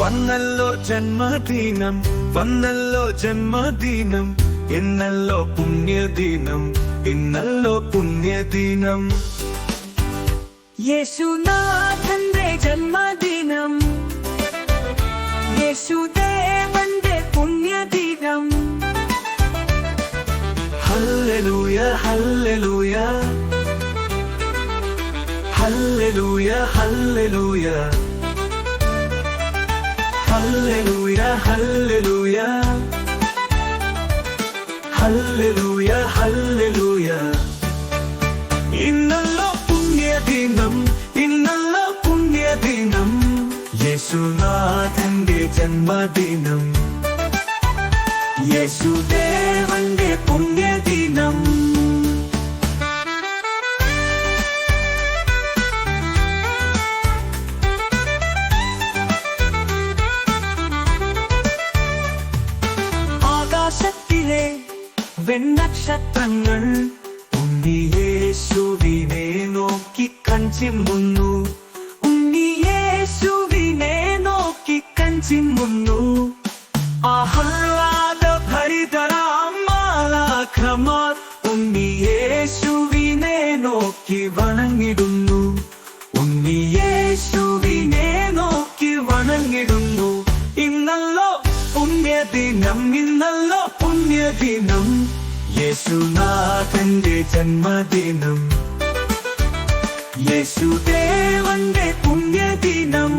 വന്നല്ലോ ജന്മദിനം, വന്നല്ലോ ജന്മദിനം, എന്നല്ലോ പുണ്യദിനം, ഇന്നല്ലോ പുണ്യദിനം. യേശുനാഥന്റെ ജന്മദിനം, യേശുദേവന്റെ പുണ്യദിനം. Hallelujah hallelujah hallelujah hallelujah hallelujah hallelujah hallelujah hallelujah. ഇന്നല്ലോ പുണ്യദിനം, ഇന്നല്ലോ പുണ്യദിനം, യേശുനാഥന്റെ ജന്മദിനം, യേശുദേവന്റെ പുണ്യദിനം. ആകാശത്തിലെ വെണ്ണക്ഷത്രങ്ങൾ ഉണ്ണിയേശുവിനെ നോക്കി കൺചിമ്മുന്നു, ഉണ്ണിയേശുവിനെ നോക്കി കൺചിമ്മുന്നു. ആഹ്ലാദഭരിതരാം മാലാഖമാർ ഉണ്ണിയേശുവിനെ നോക്കി വണങ്ങിടുന്നു, ഉണ്ണിയേശുവിനെ നോക്കി വണങ്ങിടുന്നു. ഇന്നല്ലോ പുണ്യദിനം, ഇന്നല്ലോ പുണ്യദിനം, യേശുനാഥന്റെ ജന്മദിനം, യേശുദേവന്റെ പുണ്യദിനം.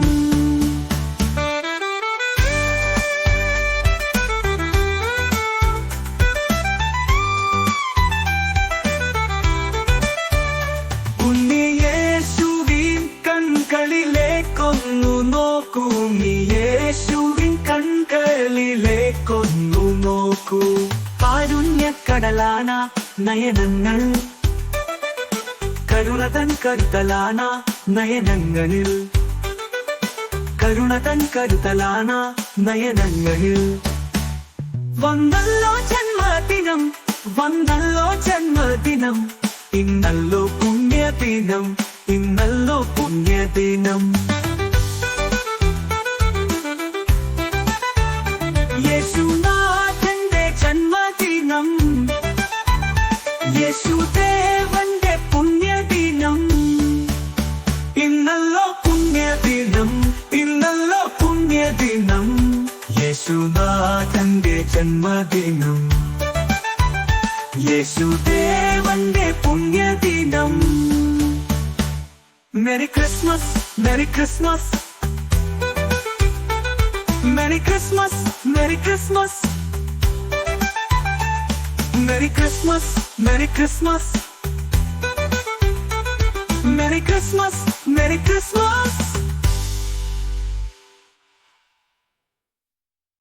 ഉണ്ണിയേശുവിൻ കൺകളിലേക്കൊന്നു നോക്കൂ, ഉണ്ണിയേശുവിൻ കൺകളിലേക്കൊന്നു നോക്കൂ. കാരുണ്യക്കടലാന നയനങ്ങൾ, കരുണതൻ കരുതലാന നയനങ്ങളിൽ, കരുണതൻ കരുതലാന നയനങ്ങളിൽ. വന്നല്ലോ ജന്മദിനം, വന്നല്ലോ ജന്മദിനം, ഇന്നല്ലോ പുണ്യദിനം, ഇന്നല്ലോ പുണ്യദിനം. യേശുനാഥന്റെ ജന്മദിനം, യേശുദേവന്റെ പുണ്യദിനം, ഇന്നല്ലോ പുണ്യദിനം, ഇന്നല്ലോ പുണ്യദിനം, യേശുനാഥന്റെ ജന്മദിനം, യേശുദേവന്റെ പുണ്യദിനം. Merry Christmas, merry Christmas, merry Christmas, merry Christmas, merry Christmas, merry Christmas, merry Christmas, merry Christmas.